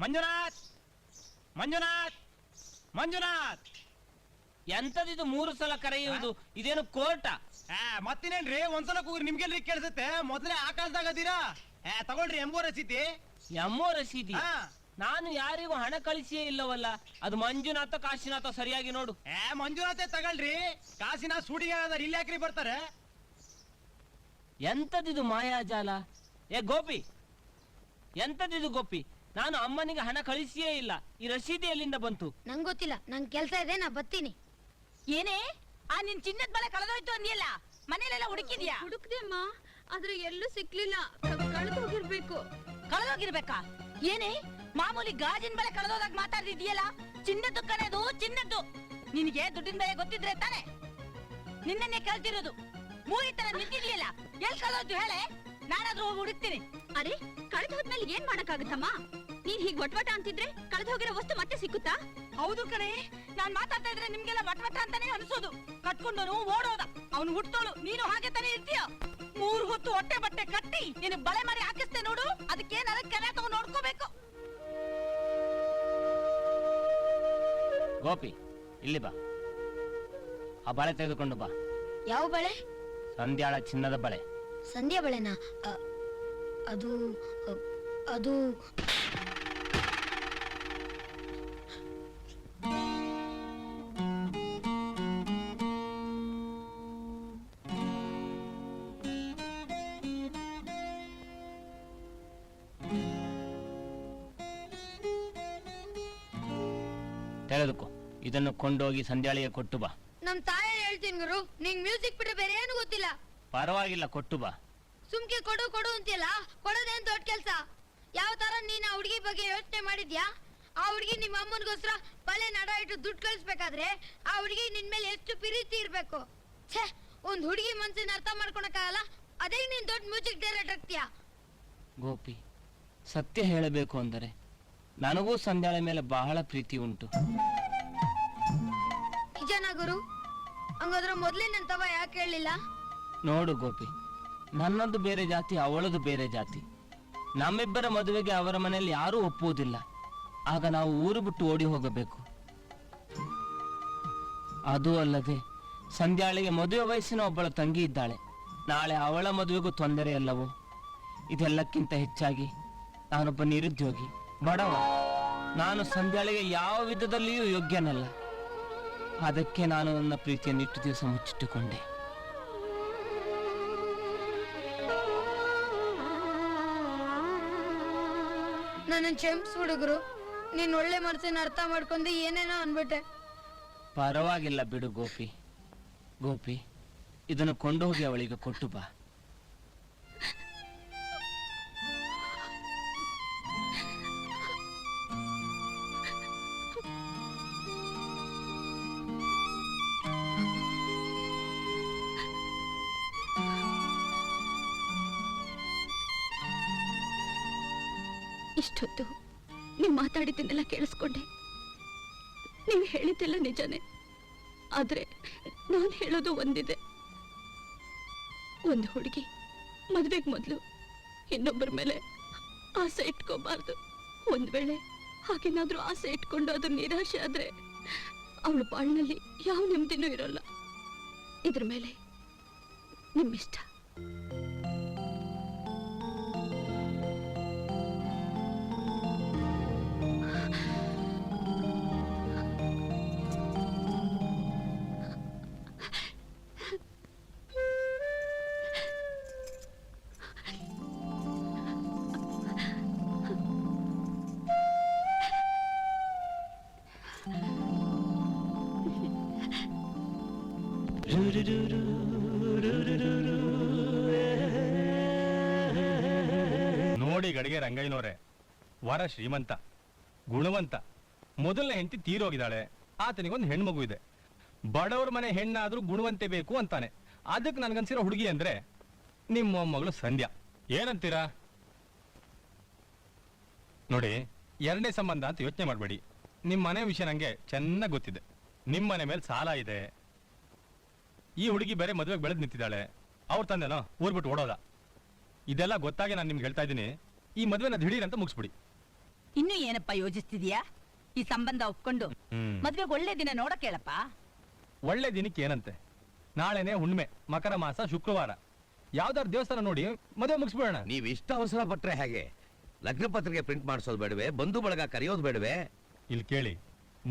ಮಂಜುನಾಥ್ ಮಂಜುನಾಥ್ ಮಂಜುನಾಥ್ ಎಂತದಿದು 3 ಸಲ ಕರೆಯುವುದು? ಇದೇನು ಕೋರ್ಟ? ಮತ್ತಿನೇನ್ರಿ ಒಂದ್ಸಲ ಕೂಗ್ರಿ ನಿಮ್ಗೆಲ್ರಿ ಕೇಳಿಸುತ್ತೆ. ಮೊದಲೇ ಆಕಾಶದಾಗ ಅದೀರಾ. ತಗೊಳ್ರಿ ಎಂಬೋ ರಸೀತಿ. ಎಮ್ಮೋ ರಸೀದಿ? ನಾನು ಯಾರಿಗೂ ಹಣ ಕಳಿಸಿಯೇ ಇಲ್ಲವಲ್ಲ. ಅದು ಮಂಜುನಾಥ ಕಾಶಿನಾಥ ಸರಿಯಾಗಿ ನೋಡು. ಮಂಜುನಾಥೇ ತಗೊಳ್ರಿ. ಕಾಶಿನಾಥ್ ಶೂಟಿಂಗ್ ಆಗದಾರ, ಇಲ್ಲಿ ಯಾಕ್ರಿ ಬರ್ತಾರೆ? ಎಂತದಿದು ಮಾಯಾಜಾಲ? ಗೋಪಿ, ಎಂತದಿದು ಗೋಪಿ? ನಾನು ಅಮ್ಮನಿಗೆ ಹಣ ಕಳಿಸಿಯೇ ಇಲ್ಲ. ಈ ರಸೀದಿ ಎಲ್ಲಿಂದ ಬಂತು? ನಂಗೆ ಗೊತ್ತಿಲ್ಲ, ನಂಗೆ ಕೆಲಸ ಇದೆ, ನಾ ಬರ್ತೀನಿ. ಏನೇ ಆ ನಿನ್ ಚಿನ್ನದ ಬಳೆ ಕಳೆದೋಯ್ತು ಅಂದಿಯಲ್ಲ, ಮನೇಲೆಲ್ಲ ಹುಡುಕಿದ್ಯಾ? ಹುಡುಕ್ದೆ ಅಮ್ಮ, ಆದ್ರೆ ಎಲ್ಲೂ ಸಿಕ್ಲಿಲ್ಲ. ಕಳೆದೋಗಿರ್ಬೇಕು. ಕಳೆದೋಗಿರ್ಬೇಕಾ? ಏನೇ ಮಾಮೂಲಿ ಗಾಜಿನ ಬಳೆ ಕಳೆದೋದಾಗ ಮಾತಾಡ್ತಿದ್ಯಲ್ಲ? ಚಿನ್ನದ್ದು ಕಣದು, ಚಿನ್ನದ್ದು. ನಿನಗೆ ದುಡ್ಡಿನ ಬೆಲೆ ಗೊತ್ತಿದ್ರೆ ತಾನೆ ನಿನ್ನೆ ಕೇಳ್ತಿರೋದು. ಮೂರಿ ತರ ನಿಂತಿದ್ಯಲ್ಲ, ಎಲ್ ಕಳೆದೋಯ್ತು ಹೇಳೆ, ನಾನಾದ್ರೂ ಹೋಗಿ ಹುಡುಕ್ತೀನಿ. ಅರೆ, ಕಳೆದ ಹೋದ್ಮೇಲೆ ಏನ್ ಮಾಡಕ್ಕಾಗತ್ತಮ್ಮ? ನೀನ್ ಹೀಗ್ ವಟ್ವಟ ಅಂತಿದ್ರೆ ಕಳೆದ ಹೋಗಿರೋ ವಸ್ತು ಮತ್ತೆ ಸಿಕ್ಕುತ್ತಾ? ಹೌದು ಕಣೆ, ನಾನ್ ಮಾತಾಡ್ತಾ ಇದ್ರೆ ನಿಮ್ಗೆಲ್ಲ ವಟ್ವಟ ಅಂತಾನೆ ಅನ್ಸೋದು. ಕಟ್ಕೊಂಡನು ಓಡೋದ, ಅವನು ಹುಟ್ಟೋಳು, ನೀನು ಹಾಗೆ ತಾನೇ ಇರ್ತೀಯ. 3 ಹೊತ್ತು ಹೊಟ್ಟೆ ಬಟ್ಟೆ ಕಟ್ಟಿ ನೀನು ಬಳೆ ಮರಿ ಹಾಕಿಸ್ತೆ ನೋಡು, ಅದಕ್ಕೆ ನನಗೆ ಕೆಲ ತಗೊಂಡು ನೋಡ್ಕೋಬೇಕು. ಗೋಪಿ, ಇಲ್ಲಿ ಬಾ. ಆ ಬಳೆ ತೆಗೆದುಕೊಂಡು ಬಾ. ಯಾವ ಬಳೆ? ಸಂಧ್ಯಾಳ ಚಿನ್ನದ ಬಳೆ. ಸಂಧ್ಯಾ ಬಳೆನಾ? ಅದು ಅದು ತೆಗೆದುಕೋ. ಇದನ್ನು ಕೊಂಡೋಗಿ ಸಂಧ್ಯಾಳಿಗೆ ಕೊಟ್ಟು ಬಾ. ನಮ್ ತಾಯಿ ಹೇಳ್ತೀನಿ ಗುರು, ನಿಂಗ್ ಮ್ಯೂಸಿಕ್ ಬಿಟ್ರೆ ಬೇರೆ ಏನು ಗೊತ್ತಿಲ್ಲ. ಪರವಾಗಿಲ್ಲ, ಕೊಟ್ಟು ಬಾ. ಸುಮ್ಕೆ ಕೊಡು ಕೊಡು ಅಂತಿಯಲ್ಲ, ಕೊಡೋದೇನ್ ದೊಡ್ಡ ಕೆಲ್ಸ? ಯಾವ ತರ ನೀನ್ ಆ ಹುಡುಗಿ ಬಗ್ಗೆ ಯೋಚನೆ ಮಾಡಿದ್ಯಾ? ಆ ಹುಡುಗಿ ನಿಮ್ಮ ಅಮ್ಮನಿಗೋಸ್ಕರ ಬಲೆ ನಡ ಇಟ್ಟು ದುಡ್ಡು ಕಳಿಸ್ಬೇಕಾದ್ರೆ ಆ ಹುಡುಗಿ ನಿನ್ ಮೇಲೆ ಎಷ್ಟು ಪ್ರೀತಿ ಇರ್ಬೇಕು. ಛೇ, ಒಂದ್ ಹುಡುಗಿ ಮನ್ಸಿನ ಅರ್ಥ ಮಾಡ್ಕೊಳಕ್ಕಾಗಲ್ಲ, ಅದೇ ನೀನ್ ದೊಡ್ಡ ಮ್ಯೂಸಿಕ್ ಡೈರೆಕ್ಟರ್ ಆಗ್ತೀಯಾ? ಗೋಪಿ, ಸತ್ಯ ಹೇಳಬೇಕು ಅಂದರೆ ನನಗೂ ಸಂಧ್ಯಾಳ ಮೇಲೆ ಬಹಳ ಪ್ರೀತಿ ಉಂಟು. ನಿಜನಾ ಗುರು? ಹಂಗಾದ್ರೆ ಮೊದ್ಲೇ ನನ್ ತವ ಯಾಕೆ ಹೇಳಲಿಲ್ಲ? ನೋಡು ಗೋಪಿ, ನನ್ನದು ಬೇರೆ ಜಾತಿ, ಅವಳದು ಬೇರೆ ಜಾತಿ. ನಮ್ಮಿಬ್ಬರ ಮದುವೆಗೆ ಅವರ ಮನೆಯಲ್ಲಿ ಯಾರೂ ಒಪ್ಪುವುದಿಲ್ಲ. ಆಗ ನಾವು ಊರು ಬಿಟ್ಟು ಓಡಿ ಹೋಗಬೇಕು. ಅದೂ ಅಲ್ಲದೆ ಸಂಧ್ಯಾಳಿಗೆ ಮದುವೆ ವಯಸ್ಸಿನ ಒಬ್ಬಳ ತಂಗಿ ಇದ್ದಾಳೆ. ನಾಳೆ ಅವಳ ಮದುವೆಗೂ ತೊಂದರೆ ಅಲ್ಲವೋ? ಇದೆಲ್ಲಕ್ಕಿಂತ ಹೆಚ್ಚಾಗಿ ನಾನೊಬ್ಬ ನಿರುದ್ಯೋಗಿ, ಬಡವ. ನಾನು ಸಂಧ್ಯಾಳಿಗೆ ಯಾವ ವಿಧದಲ್ಲಿಯೂ ಯೋಗ್ಯನಲ್ಲ. ಅದಕ್ಕೆ ನಾನು ನನ್ನ ಪ್ರೀತಿಯನ್ನು ಇಷ್ಟು ದಿವಸ ಮುಚ್ಚಿಟ್ಟುಕೊಂಡೆ. ನನ್ನ ಕ್ಷಮಿಸ್ ಹುಡುಗರು, ನೀನ್ ಒಳ್ಳೆ ಮನಸ್ಸಿನ ಅರ್ಥ ಮಾಡ್ಕೊಂಡು ಏನೇನೋ ಅನ್ಬಿಟ್ಟೆ. ಪರವಾಗಿಲ್ಲ ಬಿಡು ಗೋಪಿ. ಗೋಪಿ, ಇದನ್ನು ಕೊಂಡು ಹೋಗಿ ಅವಳಿಗೆ ಕೊಟ್ಟು ಬಾ. ಇಷ್ಟೊತ್ತು ನೀವು ಮಾತಾಡಿದ್ದನ್ನೆಲ್ಲ ಕೇಳಿಸ್ಕೊಂಡೆ. ನೀವು ಹೇಳಿದ್ದೆಲ್ಲ ನಿಜನೇ. ಆದ್ರೆ ನಾನು ಹೇಳೋದು ಒಂದಿದೆ. ಒಂದು ಹುಡುಗಿ ಮದ್ವೆಗೆ ಮೊದಲು ಇನ್ನೊಬ್ಬರ ಮೇಲೆ ಆಸೆ ಇಟ್ಕೋಬಾರ್ದು. ಒಂದ್ ವೇಳೆ ಹಾಗೇನಾದ್ರೂ ಆಸೆ ಇಟ್ಕೊಂಡು ಅದು ನಿರಾಶೆ ಆದ್ರೆ ಅವಳು ಬಾಳ್ನಲ್ಲಿ ಯಾವ ನೆಮ್ಮದಿನೂ ಇರೋಲ್ಲ. ಇದ್ರ ಮೇಲೆ ನಿಮ್ಮಿಷ್ಟ. ನೋಡಿ ಗಡಿಗೆ ರಂಗಯ್ಯನವರೇ, ವರ ಶ್ರೀಮಂತ, ಗುಣವಂತ. ಮೊದಲನೇ ಹೆಂಡತಿ ತೀರೋಗಿದ್ದಾಳೆ. ಆತನಿಗೊಂದು ಹೆಣ್ಮಗು ಇದೆ. ಬಡವ್ರ ಮನೆ ಹೆಣ್ಣಾದ್ರೂ ಗುಣವಂತೆ ಬೇಕು ಅಂತಾನೆ. ಅದಕ್ಕೆ ನನ್ಗನ್ಸಿರೋ ಹುಡುಗಿ ಅಂದ್ರೆ ನಿಮ್ಮ ಮಗಳು ಸಂಧ್ಯಾ. ಏನಂತೀರಾ? ನೋಡಿ, ಎರಡನೇ ಸಂಬಂಧ ಅಂತ ಯೋಚನೆ ಮಾಡಬೇಡಿ. ನಿಮ್ಮ ಮನೆ ವಿಷಯ ನಂಗೆ ಚೆನ್ನಾಗಿ ಗೊತ್ತಿದೆ. ನಿಮ್ಮ ಮನೆ ಮೇಲೆ ಸಾಲ ಇದೆ. ಈ ಹುಡುಗಿ ಬೇರೆ ಮದುವೆಗೆ ಬೆಳೆದು ನಿಂತಿದ್ದಾಳೆ. ಅವ್ರ ತಂದೆನೋ ಊರ್ ಬಿಟ್ಟು ಓಡೋದ. ಇದೆಲ್ಲ ಗೊತ್ತಾಗಿ ನಾನು ನಿಮ್ಗೆ ಹೇಳ್ತಾ ಇದ್ದೀನಿ, ಈ ಮದುವೆನ ದಿಢೀರ್ ಅಂತ ಮುಗಿಸ್ಬಿಡಿ. ಇನ್ನು ಏನಪ್ಪ ಯೋಚಿಸ್ತಿದ್ಯಾ? ಈ ಸಂಬಂಧ ಒಪ್ಕೊಂಡು ಮದ್ವೆಗೆ ಒಳ್ಳೆ ದಿನ ನೋಡಕ್ ಹೇಳಪ್ಪ. ಒಳ್ಳೆ ದಿನಕ್ಕೆ ಏನಂತೆ, ನಾಳೆನೆ ಹುಣ್ಣಿಮೆ, ಮಕರ ಮಾಸ, ಶುಕ್ರವಾರ, ಯಾವ್ದಾರು ದೇವಸ್ಥಾನ ನೋಡಿ ಮದುವೆ ಮುಗಿಸ್ಬಿಡೋಣ. ನೀವ್ ಇಷ್ಟ ಅವಸರ ಪಟ್ರೆ ಹೇಗೆ? ಲಗ್ನ ಪತ್ರಿಕೆ ಪ್ರಿಂಟ್ ಮಾಡಿಸೋದು ಬೇಡವೆ? ಬಂಧು ಬಳಗ ಕರೆಯೋದು ಬೇಡವೆ? ಇಲ್ಲಿ ಕೇಳಿ,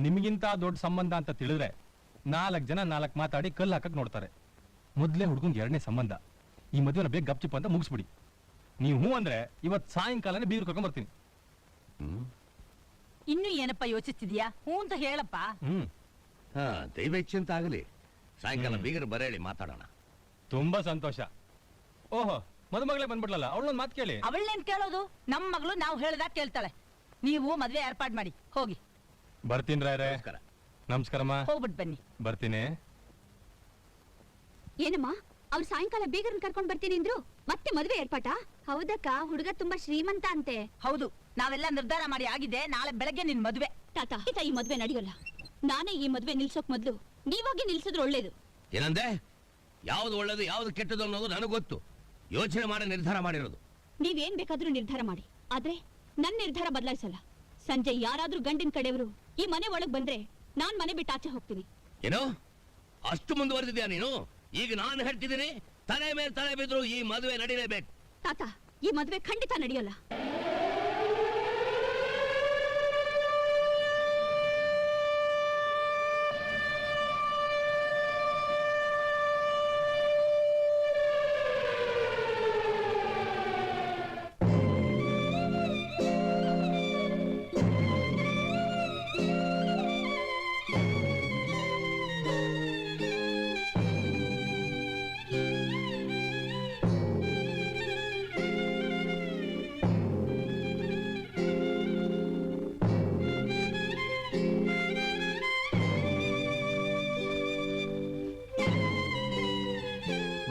ನಿಮ್ಗಿಂತ ದೊಡ್ಡ ಸಂಬಂಧ ಅಂತ ತಿಳಿದ್ರೆ 4 ಜನ 4 ಮಾತಾಡಿ ಕಲ್ಲು ಹಾಕಕ್ ನೋಡ್ತಾರೆ. ಮೊದ್ಲೇ ಹುಡುಗಂಗೆ 2ನೇ ಸಂಬಂಧ. ಈ ಮದುವೆನ ಬೇಗ ಗಪ್ಚಿಪ್ ಅಂತ ಮುಗಿಸ್ಬಿಡಿ. ನೀವು ಹೂ ಅಂದ್ರೆ ಇವತ್ ಸಾಯಂಕಾಲನೇ ಬೀರು ಕರ್ಕೊಂಡ್ ಬರ್ತೀನಿ. ಇನ್ನು ಏನಪ್ಪ ಯೋಚಿಸ್ತಿದ್ಯಾ? ಹ್ಞೂ ಅಂತ ಹೇಳಪ್ಪ. ಹಾ, ದೈವ ಇಚ್ಛೆ ಅಂತ ಆಗಲಿ. ಸಾಯಂಕಾಲ ಬೀಗರು ಬರೇಳಿ ಮಾತಾಡೋಣ. ತುಂಬಾ ಸಂತೋಷ. ಓಹೋ, ಮದುಮಗಳೇ ಬಂದ್ಬಿಡ್ಲಲ್ಲ, ಅವಳೊಂದ್ ಮಾತು ಕೇಳಿ. ಅವಳನ್ನೇನ್ ಕೇಳೋದು? ನಮ್ ಮಗಳು ನಾವು ಹೇಳ್ದಾಗ ಕೇಳ್ತಾಳೆ. ನೀವು ಮದ್ವೆ ಏರ್ಪಾಡ್ ಮಾಡಿ ಹೋಗಿ. ಬರ್ತೀನಿ ರಾಯ್ರೆ. ನಮಸ್ಕಾರ. ನಮಸ್ಕಾರಮ್ಮ. ಹೋಗ್ಬಿಟ್ ಬನ್ನಿ. ಬರ್ತೀನಿ. ಏನಮ್ಮ, ಅವ್ರು ಸಾಯಂಕಾಲ ಬೀಗರನ್ ಕರ್ಕೊಂಡ್ ಬರ್ತೀನಿ ಅಂದ್ರು, ಮತ್ತೆ ಮದ್ವೆ ಏರ್ಪಾಟ? ಹೌದಕ್ಕ, ಹುಡುಗ ತುಂಬಾ ಶ್ರೀಮಂತ ಅಂತೆ. ಹೌದು, ನಾವೆಲ್ಲ ನಿರ್ಧಾರ ಮಾಡಿ ಆಗಿದೆ. ನಾಳೆ ಬೆಳಗ್ಗೆ ನಿನ್ ಮದ್ವೆ. ತಾತ, ಈ ಮದ್ವೆ ನಡೆಯೋಲ್ಲ. ನಾನೇ ಈ ಮದ್ವೆ ನಿಲ್ಸೋಕ್ ಮೊದ್ಲು ನೀವಾಗಿ ನಿಲ್ಸಿದ್ರೆ ಒಳ್ಳೇದು. ಏನಂದೆ? ಯಾವ್ದು ಒಳ್ಳೇದು ಯಾವ್ದು ಕೆಟ್ಟದು ಅನ್ನೋದು ನನಗೆ ಗೊತ್ತು. ಯೋಚನೆ ಮಾಡಿ ನಿರ್ಧಾರ ಮಾಡಿರೋದು. ನೀವೇನ್ ಬೇಕಾದ್ರೂ ನಿರ್ಧಾರ ಮಾಡಿ, ಆದ್ರೆ ನನ್ ನಿರ್ಧಾರ ಬದಲಾಯಿಸಲ್ಲ. ಸಂಜೆ ಯಾರಾದ್ರೂ ಗಂಡಿನ ಕಡೆಯವರು ಈ ಮನೆ ಒಳಗ್ ಬಂದ್ರೆ ನಾನ್ ಮನೆ ಬಿಟ್ಟು ಆಚೆ ಹೋಗ್ತೀನಿ. ಏನೋ ಅಷ್ಟು ಮುಂದುವರೆದಿದ್ಯಾ ನೀನು? ಈಗ ನಾನು ಹೇಳ್ತಿದ್ದೀನಿ, ತಲೆ ಮೇಲೆ ತಲೆ ಬಿದ್ರು ಈ ಮದುವೆ ನಡೀಲೇಬೇಕು. ತಾತ, ಈ ಮದ್ವೆ ಖಂಡಿತ ನಡೆಯೋಲ್ಲ.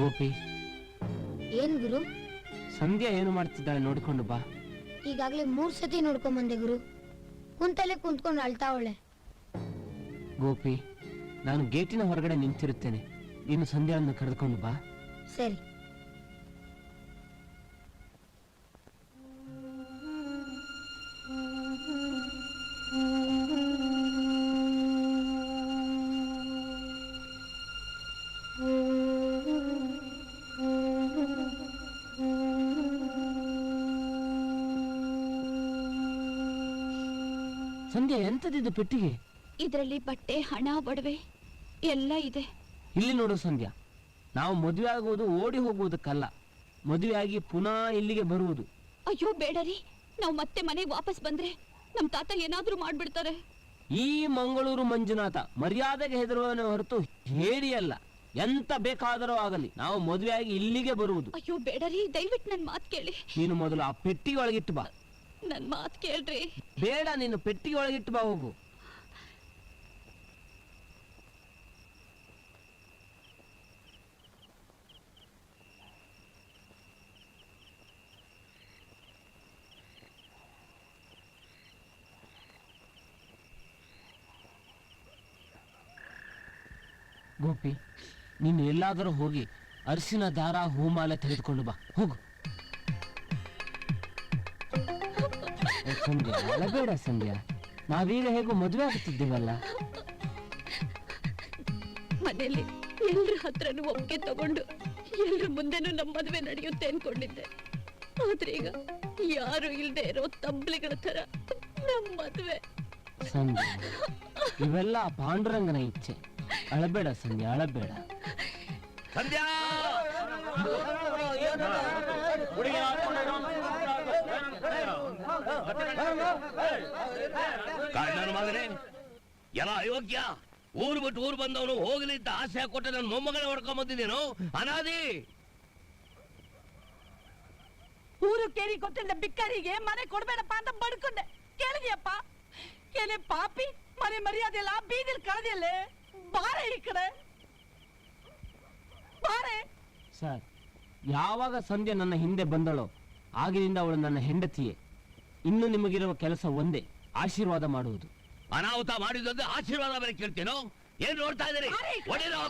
ಗೋಪಿ, ಏನ್ ಗುರು? ಸಂಧ್ಯಾ ಏನು ಮಾಡ್ತಿದ್ದಾಳೆ ನೋಡಿಕೊಂಡು ಬಾ. ಈಗಾಗ್ಲೇ 3 ಸತಿ ನೋಡ್ಕೊಂಡ್ ಬಂದೆ ಗುರು. ಕುಂತಲ್ಲೇ ಕುಂತ್ಕೊಂಡು ಅಳ್ತಾವಳೆ. ಗೋಪಿ, ನಾನು ಗೇಟಿನ ಹೊರಗಡೆ ನಿಂತಿರುತ್ತೇನೆ. ನೀನು ಸಂಧ್ಯಾಳನ್ನು ಕರೆದುಕೊಂಡು ಬಾ. ಸರಿ. ಸಂಧ್ಯಾ, ಎಂತದಿದ್ದು ಪೆಟ್ಟಿಗೆ? ಇದರಲ್ಲಿ ಬಟ್ಟೆ, ಹಣ, ಒಡವೆ ಎಲ್ಲ ಇದೆ. ಇಲ್ಲಿ ನೋಡು ಸಂಧ್ಯಾ, ನಾವು ಮದುವೆ ಆಗುವುದು ಓಡಿ ಹೋಗುವುದಕ್ಕಲ್ಲ, ಮದುವೆಯಾಗಿ ಪುನಃ ಇಲ್ಲಿಗೆ ಬರುವುದು. ಅಯ್ಯೋ ಬೇಡರಿ, ನಾವು ಮತ್ತೆ ಮನೆಗೆ ವಾಪಸ್ ಬಂದ್ರೆ ನಮ್ ತಾತ ಏನಾದ್ರೂ ಮಾಡ್ಬಿಡ್ತಾರೆ. ಈ ಮಂಗಳೂರು ಮಂಜುನಾಥ ಮರ್ಯಾದೆಗೆ ಹೆದರುವವನೇ ಹೊರತು ಹೇಡಿಯಲ್ಲ. ಎಂತ ಬೇಕಾದರೂ ಆಗಲಿ, ನಾವು ಮದುವೆಯಾಗಿ ಇಲ್ಲಿಗೆ ಬರುವುದು. ಅಯ್ಯೋ ಬೇಡರಿ, ದಯವಿಟ್ಟು ನನ್ ಮಾತು ಕೇಳಿ. ನೀನು ಮೊದಲು ಆ ಪೆಟ್ಟಿಗೆ ಒಳಗಿಟ್ಟು ಬಾ. ನನ್ ಮಾತು ಕೇಳ್ರಿ. ಬೇಡ, ನೀನು ಪೆಟ್ಟಿಗೆ ಒಳಗಿಟ್ಟು ಬಾ, ಹೋಗು. ಗೋಪಿ, ನೀನು ಎಲ್ಲಾದರೂ ಹೋಗಿ ಅರಿಶಿನ ದಾರ ಹೂಮಾಲೆ ತೆಗೆದುಕೊಂಡು ಬಾ, ಹೋಗು. ಸಂಧ್ಯಾ, ಅಳಬೇಡ ಸಂಧ್ಯಾ, ನಾವೀಗ ಹೇಗೂ ಮದುವೆ ಆಗುತ್ತಿದ್ದೀವಲ್ಲ. ಮನೇಲಿ ಎಲ್ರ ಹತ್ರನೂ ಒಪ್ಪಿಗೆ ತಗೊಂಡು ಎಲ್ರ ಮುಂದೆನೂ ನಮ್ಮ ಮದುವೆ ನಡೆಯುತ್ತೆ ಅನ್ಕೊಂಡಿದ್ದೆ. ಆದ್ರೆ ಈಗ ಯಾರು ಇಲ್ದೇ ಇರೋ ತಂಬ್ಲಿಗಳ ತರ ನಮ್ಮ ಮದುವೆ. ಸಂಧ್ಯಾ, ಇವೆಲ್ಲ ಪಾಂಡುರಂಗನ ಇಚ್ಛೆ. ಅಳಬೇಡ ಸಂಧ್ಯಾ, ಅಳಬೇಡ. ಸಂಧ್ಯಾ, ಕಾರಣನು ಮಗನೇ, ಎಲ್ಲ ಅಯೋಗ್ಯ. ಊರು ಬಿಟ್ಟು ಊರು ಬಂದವನು ಹೋಗಲಿ ಅಂತ ಆಸೆ ಕೊಟ್ಟ ನನ್ನ ಮೊಮ್ಮಗನ ಹೊಡ್ಕೊಂಡ್ ಬಂದಿದ್ದೇನು? ಅನಾದಿ ಊರು ಕೇರಿ ಗೊತ್ತಿಲ್ಲ ಬಿಕ್ಕರಿಗೆ ಮನೆ ಕೊಡ್ಬೇಡಪ್ಪ ಅಂತ ಬಡ್ಕೊಂಡೆ. ಕೇಳಿದ್ಯಪ್ಪ? ಏನೇ ಪಾಪಿ, ಮನೆ ಮರ್ಯಾದೆ ಎಲ್ಲ ಬೀದಿಲ್ ಕಳೆದಿಲ್ಲೇ. ಬಾರೆ ಈ ಕಡೆ, ಬಾರೆ. ಸರ್, ಯಾವಾಗ ಸಂಧ್ಯಾ ನನ್ನ ಹಿಂದೆ ಬಂದಳೋ ಆಗಿನಿಂದ ಅವಳು ನನ್ನ ಹೆಂಡತಿಯೇ. ಇನ್ನು ನಿಮಗಿರುವ ಕೆಲಸ ಒಂದೇ, ಆಶೀರ್ವಾದ ಮಾಡುವುದು. ಅನಾಹುತ ಮಾಡಿದಂತೆ ಆಶೀರ್ವಾದ ಬರೀ ಕೇಳ್ತೇನೋ? ಏನ್ ನೋಡ್ತಾ ಇದ್ದೀರಿ? ಹೊಡೀರೋ.